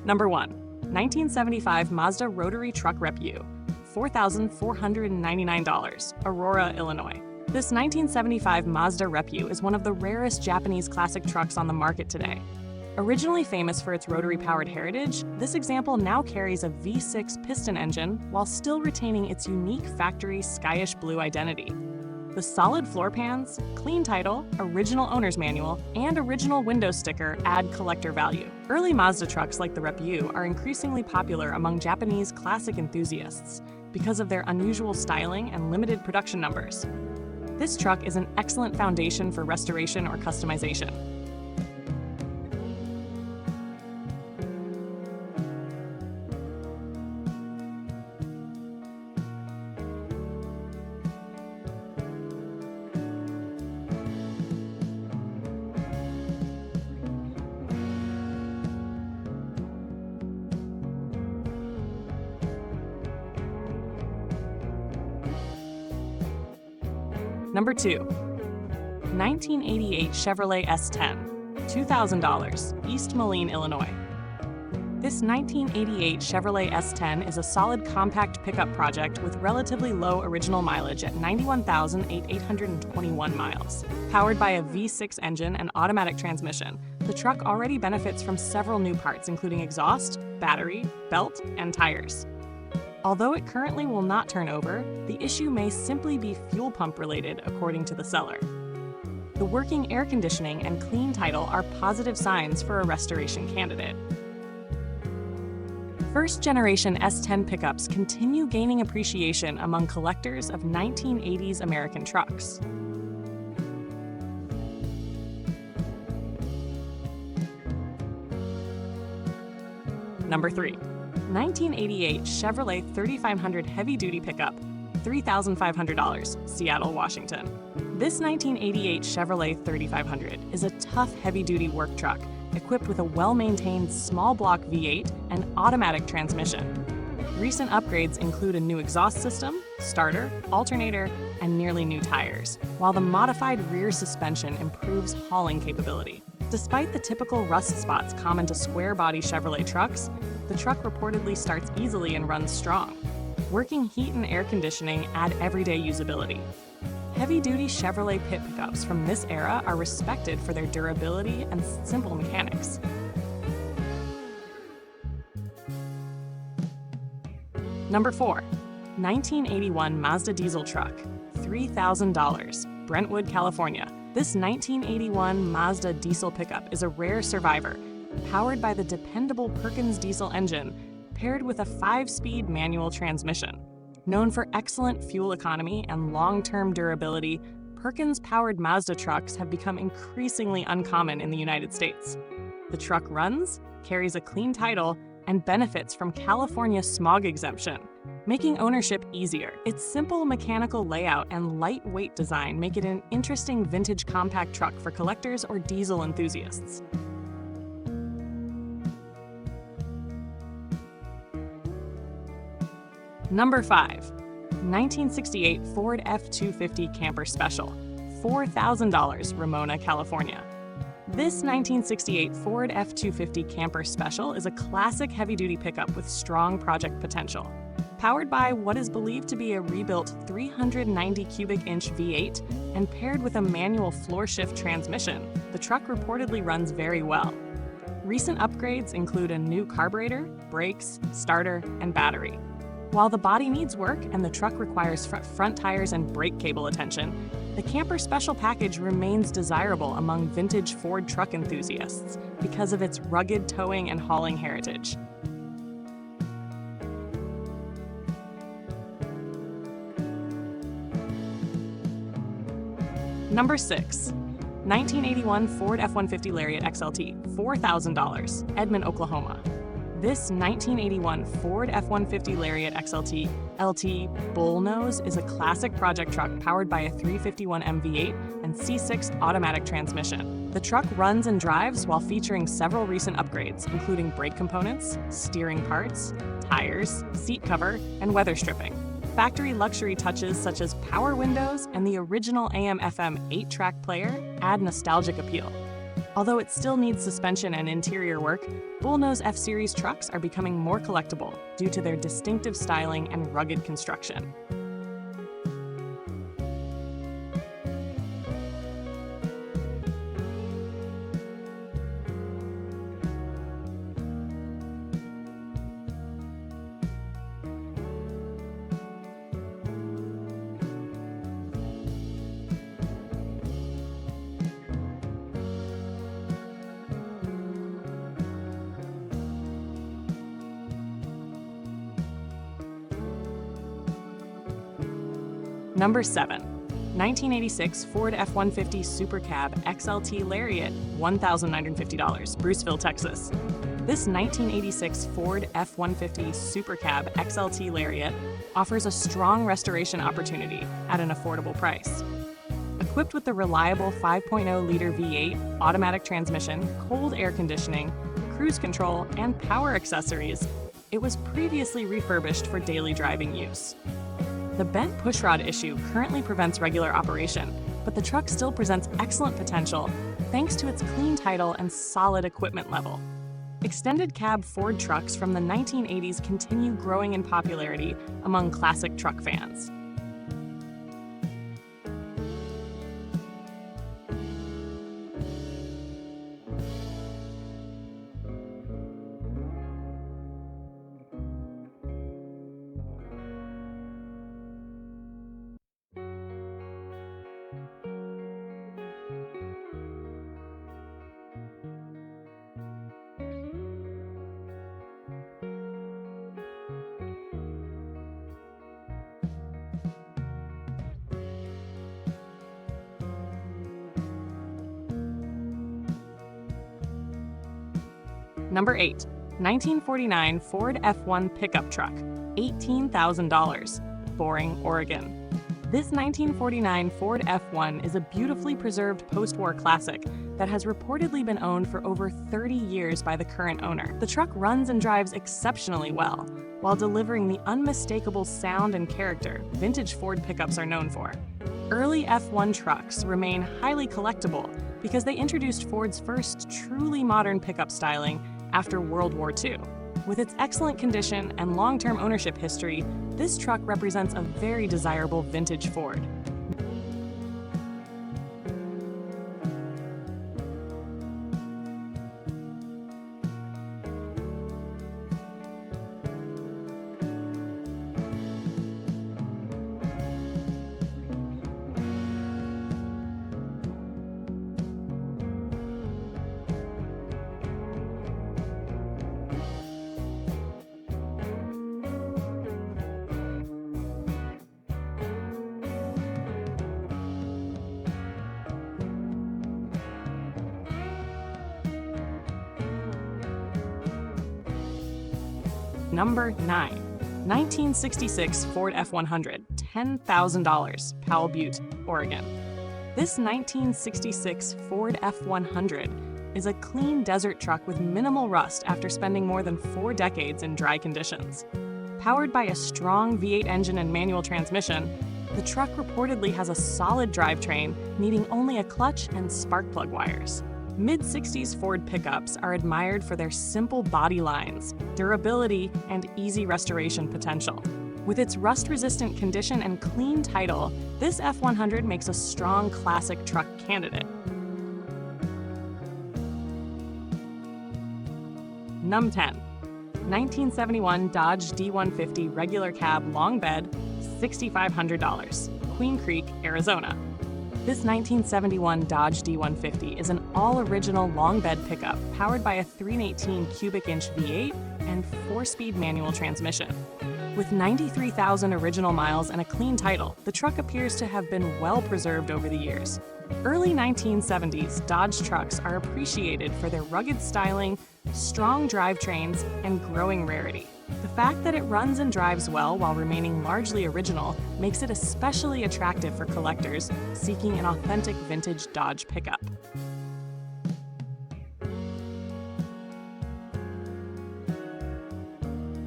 Number 1. 1975 Mazda Rotary Truck REPU, $4,499, Aurora, Illinois. This 1975 Mazda REPU is one of the rarest Japanese classic trucks on the market today. Originally famous for its rotary-powered heritage, this example now carries a V6 piston engine while still retaining its unique factory skyish blue identity. The solid floor pans, clean title, original owner's manual, and original window sticker add collector value. Early Mazda trucks like the REPU are increasingly popular among Japanese classic enthusiasts because of their unusual styling and limited production numbers. This truck is an excellent foundation for restoration or customization. Number 2. 1988 Chevrolet S10, $2,000, East Moline, Illinois. This 1988 Chevrolet S10 is a solid compact pickup project with relatively low original mileage at 91,821 miles. Powered by a V6 engine and automatic transmission, the truck already benefits from several new parts including exhaust, battery, belt, and tires. Although it currently will not turn over, the issue may simply be fuel pump related, according to the seller. The working air conditioning and clean title are positive signs for a restoration candidate. First-generation S10 pickups continue gaining appreciation among collectors of 1980s American trucks. Number 3. 1988 Chevrolet 3500 heavy-duty pickup, $3,500, Seattle, Washington. This 1988 Chevrolet 3500 is a tough heavy-duty work truck equipped with a well-maintained small-block V8 and automatic transmission. Recent upgrades include a new exhaust system, starter, alternator, and nearly new tires, while the modified rear suspension improves hauling capability. Despite the typical rust spots common to square-body Chevrolet trucks, the truck reportedly starts easily and runs strong. Working heat and air conditioning add everyday usability. Heavy-duty Chevrolet pit pickups from this era are respected for their durability and simple mechanics. Number 4. 1981 Mazda diesel truck, $3,000, Brentwood, California. This 1981 Mazda diesel pickup is a rare survivor, powered by the dependable Perkins diesel engine, paired with a 5-speed manual transmission. Known for excellent fuel economy and long-term durability, Perkins-powered Mazda trucks have become increasingly uncommon in the United States. The truck runs, carries a clean title, and benefits from California smog exemption, making ownership easier. Its simple mechanical layout and lightweight design make it an interesting vintage compact truck for collectors or diesel enthusiasts. Number 5. 1968 Ford F-250 Camper Special, $4,000, Romona, California. This 1968 Ford F-250 Camper Special is a classic heavy-duty pickup with strong project potential. Powered by what is believed to be a rebuilt 390 cubic inch V8 and paired with a manual floor-shift transmission, the truck reportedly runs very well. Recent upgrades include a new carburetor, brakes, starter, and battery. While the body needs work and the truck requires front tires and brake cable attention, the Camper Special package remains desirable among vintage Ford truck enthusiasts because of its rugged towing and hauling heritage. Number 6. 1981 Ford F-150 Lariat XLT, $4,000, Edmond, Oklahoma. This 1981 Ford F-150 Lariat XLT LT Bullnose is a classic project truck powered by a 351M V8 and C6 automatic transmission. The truck runs and drives while featuring several recent upgrades, including brake components, steering parts, tires, seat cover, and weather stripping. Factory luxury touches such as power windows and the original AM/FM 8-track player add nostalgic appeal. Although it still needs suspension and interior work, Bullnose F-Series trucks are becoming more collectible due to their distinctive styling and rugged construction. Number 7. 1986 Ford F-150 Supercab XLT Lariat, $1,950, Bruceville, Texas. This 1986 Ford F-150 Supercab XLT Lariat offers a strong restoration opportunity at an affordable price. Equipped with the reliable 5.0-liter V8, automatic transmission, cold air conditioning, cruise control, and power accessories, it was previously refurbished for daily driving use. The bent pushrod issue currently prevents regular operation, but the truck still presents excellent potential thanks to its clean title and solid equipment level. Extended cab Ford trucks from the 1980s continue growing in popularity among classic truck fans. Number 8. 1949 Ford F1 pickup truck, $18,000, Boring, Oregon. This 1949 Ford F1 is a beautifully preserved post-war classic that has reportedly been owned for over 30 years by the current owner. The truck runs and drives exceptionally well, while delivering the unmistakable sound and character vintage Ford pickups are known for. Early F1 trucks remain highly collectible because they introduced Ford's first truly modern pickup styling after World War II. With its excellent condition and long-term ownership history, this truck represents a very desirable vintage Ford. Number 9. 1966 Ford F100, $10,000, Powell Butte, Oregon. This 1966 Ford F100 is a clean desert truck with minimal rust after spending more than 4 decades in dry conditions. Powered by a strong V8 engine and manual transmission, the truck reportedly has a solid drivetrain needing only a clutch and spark plug wires. Mid-60s Ford pickups are admired for their simple body lines, durability, and easy restoration potential. With its rust-resistant condition and clean title, this F100 makes a strong classic truck candidate. Number 10. 1971 Dodge D150 regular cab long bed, $6,500, Queen Creek, Arizona. This 1971 Dodge D150 is an all-original long bed pickup powered by a 318 cubic inch V8 and 4-speed manual transmission. With 93,000 original miles and a clean title, the truck appears to have been well preserved over the years. Early 1970s Dodge trucks are appreciated for their rugged styling, strong drivetrains, and growing rarity. The fact that it runs and drives well while remaining largely original makes it especially attractive for collectors seeking an authentic vintage Dodge pickup.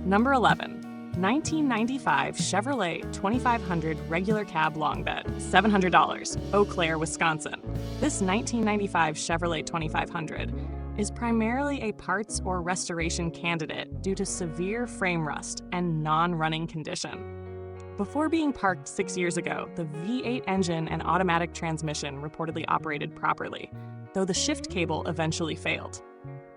Number 11. 1995 Chevrolet 2500 regular cab long bed, $700, Eau Claire, Wisconsin. This 1995 Chevrolet 2500 is primarily a parts or restoration candidate due to severe frame rust and non-running condition. Before being parked 6 years ago, the V8 engine and automatic transmission reportedly operated properly, though the shift cable eventually failed.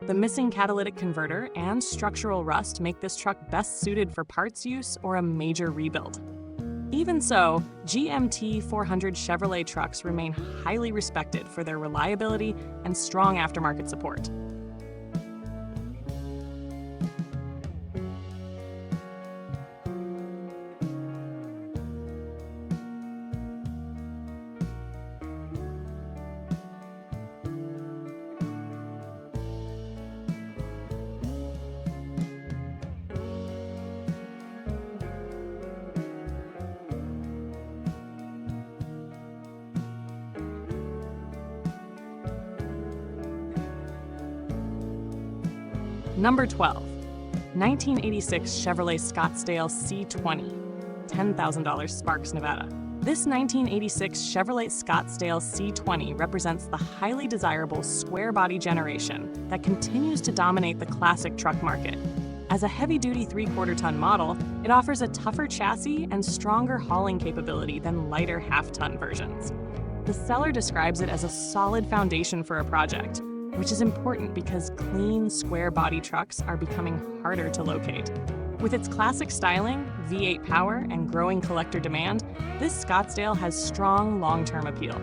The missing catalytic converter and structural rust make this truck best suited for parts use or a major rebuild. Even so, GMT 400 Chevrolet trucks remain highly respected for their reliability and strong aftermarket support. Number 12, 1986 Chevrolet Scottsdale C20, $10,000 Sparks, Nevada. This 1986 Chevrolet Scottsdale C20 represents the highly desirable square body generation that continues to dominate the classic truck market. As a heavy-duty 3/4-ton model, it offers a tougher chassis and stronger hauling capability than lighter half-ton versions. The seller describes it as a solid foundation for a project, which is important because clean, square-body trucks are becoming harder to locate. With its classic styling, V8 power, and growing collector demand, this Scottsdale has strong long-term appeal.